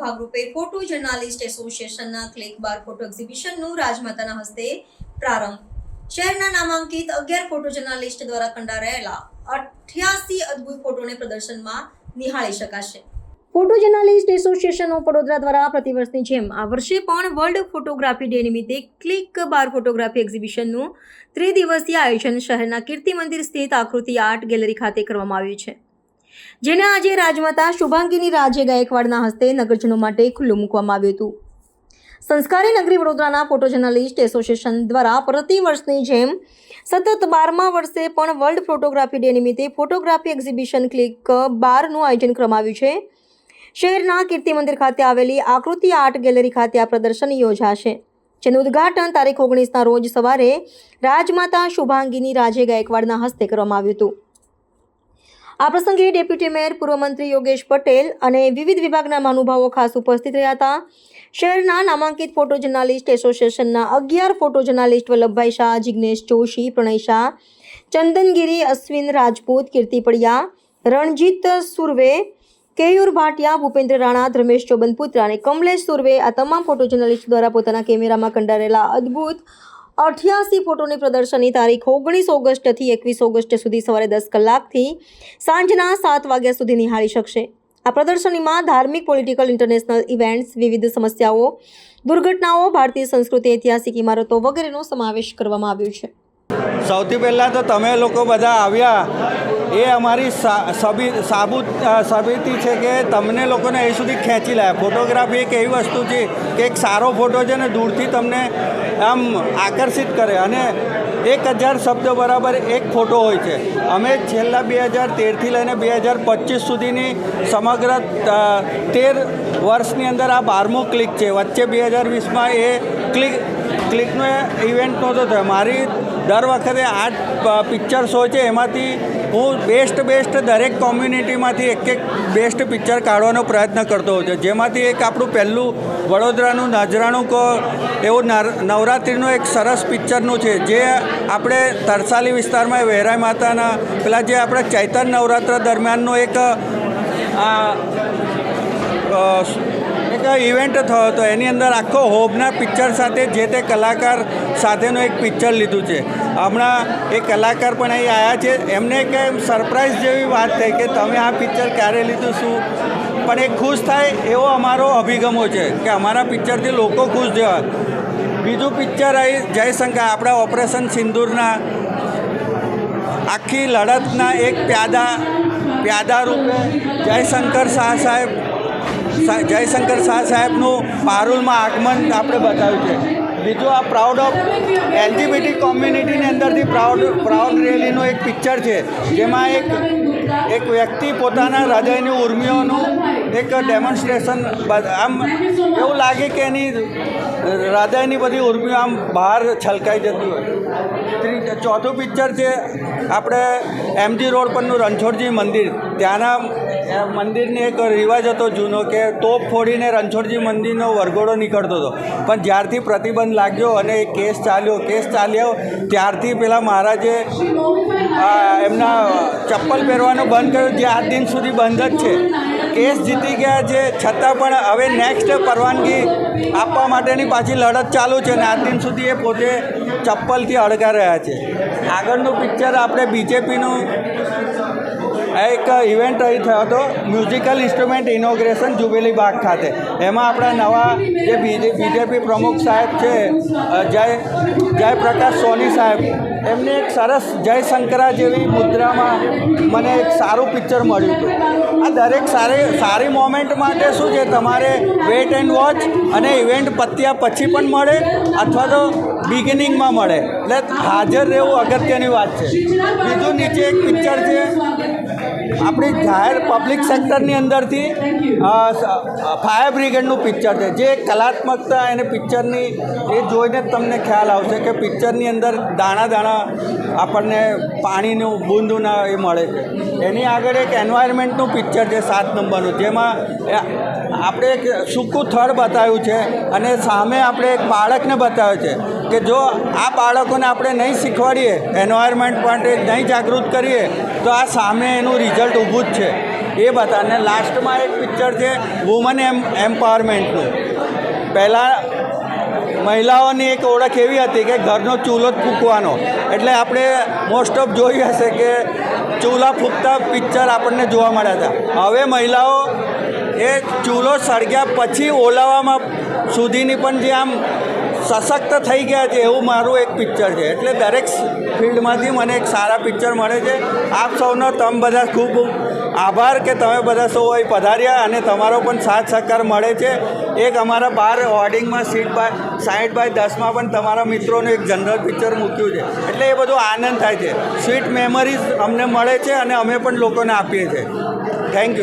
ભાગરૂપે photo journalist એસોસિએશનના click બાર photo એક્ઝિબિશનનું રાજમાતાના હસ્તે પ્રારંભ। શહેરના નામાંકિત 11 ફોટો જર્નાલિસ્ટ દ્વારા કંડારાયેલા 88 અદ્ભુત ફોટોને પ્રદર્શનમાં નિહાળી શકાશે। Photo journalist association of Vadodara દ્વારા પ્રતિવર્ષની જેમ આ વર્ષે પણ વર્લ્ડ ફોટોગ્રાફી ડે નિમિત્તે ક્લિક બાર ફોટોગ્રાફી એક્ઝિબિશનનું ત્રિદિવસીય આયોજન શહેરના કીર્તિ મંદિર સ્થિત આકૃતિ આર્ટ ગેલેરી ખાતે કરવામાં આવ્યું છે, જેને આજે રાજમાતા શુભાંગીની રાજે ગાયકવાડના હસ્તે નગરજનો માટે ખુલ્લું મૂકવામાં આવ્યું હતું। સંસ્કારી નગરી વડોદરાના ફોટો જર્નાલિસ્ટ એસોસિએશન દ્વારા પ્રતિવર્ષની જેમ સતત 12મા વર્ષે પણ વર્લ્ડ ફોટોગ્રાફી ડે નિમિત્તે ફોટોગ્રાફી એક્ઝિબિશન ક્લિક બારનું આયોજન કરવામાં આવ્યું છે। શહેરના કીર્તિ મંદિર ખાતે આવેલી આકૃતિ આર્ટ ગેલેરી ખાતે આ પ્રદર્શન યોજાશે, જેનું ઉદ્ઘાટન તારીખ 19ના રોજ સવારે રાજમાતા શુભાંગીની રાજે ગાયકવાડના હસ્તે કરવામાં આવ્યું હતું। આ પ્રસંગે ડેપ્યુટી મેયર પૂર્વ મંત્રી યોગેશ પટેલ અને વિવિધ વિભાગના મહાનુભાવો ખાસ ઉપસ્થિત રહ્યા હતા। શહેરના નામાંકિત ફોટો જર્નાલિસ્ટ એસોસિએશનના 11 ફોટો જર્નાલિસ્ટ વલ્લભભાઈ શાહ, જિગ્નેશ જોશી, પ્રણય શાહ, ચંદનગીરી, અશ્વિન રાજપૂત, કીર્તિ પડિયા, રણજીત સુર્વે, કેયુર ભાટિયા, ભૂપેન્દ્ર રાણા, ધર્મેશ ચોબનપુત્ર અને કમલેશ સુર્વે આ તમામ ફોટો જર્નાલિસ્ટ દ્વારા પોતાના કેમેરામાં કંડારેલા અદ્ભુત 88 ફોટોની પ્રદર્શનની તારીખ 19 ઓગસ્ટથી 21 ઓગસ્ટ સુધી સવારે 10 કલાકથી સાંજના 7 વાગ્યા સુધી નિહાળી શકશે। આ પ્રદર્શનીમાં ધાર્મિક, પોલિટિકલ, ઇન્ટરનેશનલ ઇવેન્ટ્સ, વિવિધ સમસ્યાઓ, દુર્ઘટનાઓ, ભારતીય સંસ્કૃતિ, ઐતિહાસિક ઇમારતો વગેરેનો સમાવેશ કરવામાં આવ્યો છે। સૌથી પહેલાં તો તમે લોકો બધા આવ્યા એ અમારી સાબિતી છે કે તમને લોકોને અહીં સુધી ખેંચી લાવ્યા। ફોટોગ્રાફી એક એવી વસ્તુ છે કે એક સારો ફોટો છે ને દૂરથી તમને આમ આકર્ષિત કરે અને 1000 શબ્દ બરાબર એક ફોટો હોય છે। અમે છેલ્લા 2013થી લઈને 2025 સુધીની સમગ્ર 13 વર્ષની અંદર આ 12મું ક્લિક છે। વચ્ચે 2020માં એ ક્લિકનો ઇવેન્ટ નહોતો થયો। મારી દર વખતે 8 પિક્ચર્સ હોય છે, એમાંથી હું બેસ્ટ દરેક કોમ્યુનિટીમાંથી એક બેસ્ટ પિક્ચર કાઢવાનો પ્રયત્ન કરતો હોઉં છું, જેમાંથી એક આપણું પહેલું વડોદરાનું નજરાણું એવું નવરાત્રિનું એક સરસ પિક્ચરનું છે, જે આપણે તરસાલી વિસ્તારમાં વહેરાઈ માતાના પેલા જે આપણે ચૈતન્ય નવરાત્ર દરમિયાનનો એક ઇવેન્ટ થયો હતો। એની અંદર આખો હોબના પિક્ચર સાથે જે તે કલાકાર સાથેનું એક પિક્ચર લીધું છે। હમણાં એ કલાકાર પણ અહીં આવ્યા છે, એમને કંઈ સરપ્રાઈઝ જેવી વાત થઈ કે તમે આ પિક્ચર ક્યારે લીધું, શું પણ એ ખુશ થાય એવો અમારો અભિગમો છે કે અમારા પિક્ચરથી લોકો ખુશ થયા। બીજું પિક્ચર અહીં જયશંકર, આપણા ઓપરેશન સિંદૂરના આખી લડતના એક પ્યાદા રૂપે જયશંકર શાહ સાહેબનું પારુલમાં આગમન આપણે બતાવ્યું છે। બીજું આ પ્રાઉડ ઓફ એલજીબીટી કોમ્યુનિટીની અંદરથી પ્રાઉડ રેલીનું એક પિક્ચર છે, જેમાં એક વ્યક્તિ પોતાના હૃદયની ઉર્મિઓનું એક ડેમોન્સ્ટ્રેશન, આમ એવું લાગે કે એની હૃદયની બધી ઉર્મિઓ આમ બહાર છલકાઈ જતી હોય। ચોથું પિક્ચર છે આપણે એમજી રોડ પરનું રણછોડજી મંદિર। ત્યાંના મંદિરની એક રિવાજ હતો જૂનો કે તોપ ફોડીને રણછોડજી મંદિરનો વરઘોડો નીકળતો હતો, પણ જ્યારથી પ્રતિબંધ લાગ્યો અને એ કેસ ચાલ્યો ત્યારથી પેલા મહારાજે એમના ચપ્પલ પહેરવાનું બંધ કર્યું, જે આજ દિન સુધી બંધ જ છે। કેસ જીતી ગયા છે, છતાં પણ હવે નેક્સ્ટ પરવાનગી આપવા માટેની પાછી લડત ચાલુ છે અને આજ દિન સુધી એ પોતે ચપ્પલથી અડગા રહ્યા છે। આગળનું પિક્ચર આપણે બીજેપીનું એક ઇવેન્ટ અહીં થયો હતો, મ્યુઝિકલ ઇન્સ્ટ્રુમેન્ટ ઇનોગ્રેશન જુબેલી બાગ ખાતે। એમાં આપણા નવા જે બીજેપી પ્રમુખ સાહેબ છે જયપ્રકાશ સોની સાહેબ, એમને એક સરસ જયશંકરા જેવી મુદ્રામાં મને એક સારું પિક્ચર મળ્યું હતું। આ દરેક સારી મોમેન્ટ માટે શું છે, તમારે વેઇટ એન્ડ વોચ અને ઇવેન્ટ પત્યા પછી પણ મળે અથવા તો બિગિનિંગમાં મળે, એટલે હાજર રહેવું અગત્યની વાત છે। બીજું નીચે એક પિક્ચર છે આપણી જાહેર પબ્લિક સેક્ટરની અંદરથી ફાયર બ્રિગેડનું પિક્ચર છે, જે કલાત્મકતા એને પિક્ચરની એ જોઈને જ તમને ખ્યાલ આવશે કે પિક્ચરની અંદર દાણા આપણને પાણીનું બૂંદના એ મળે છે। એની આગળ એક એન્વાયરમેન્ટનું પિક્ચર છે 7 નંબરનું, જેમાં આપણે એક સૂકું થડ બતાવ્યું છે અને સામે આપણે એક બાળકને બતાવ્યું છે કે જો આ બાળકોને આપણે નહીં શીખવાડીએ, એન્વાયરમેન્ટ માટે નહીં જાગૃત કરીએ તો આ સામે એનું રિઝલ્ટ ઊભું જ છે। એ બતા. અને લાસ્ટમાં એક પિક્ચર છે વુમન એમ્પાવરમેન્ટનું. પહેલાં મહિલાઓની એક ઓળખ એવી હતી કે ઘરનો ચૂલો જ ફૂંકવાનો, એટલે આપણે મોસ્ટ ઓફ જોઈ હશે કે ચૂલા ફૂંકતા પિક્ચર આપણને જોવા મળ્યા હતા. હવે મહિલાઓ એ ચૂલો સળગ્યા પછી ઓલાવવામાં સુધીની પણ જે આમ સશક્ત થઈ ગયા છે એવું મારું એક પિક્ચર છે. એટલે દરેક ફિલ્ડમાંથી મને એક સારા પિક્ચર મળે છે. આપ સૌનો તમે બધા ખૂબ આભાર કે તમે બધા સૌ અહીં પધાર્યા અને તમારો પણ સાથ સહકાર મળે છે. એક અમારા બહાર હોર્ડિંગમાં સીટ બાય 10માં પણ તમારા મિત્રોનું એક જનરલ પિક્ચર મૂક્યું છે. એટલે એ બધો આનંદ થાય છે. સ્વીટ મેમરીઝ અમને મળે છે અને અમે પણ લોકોને આપીએ છીએ. Thank you.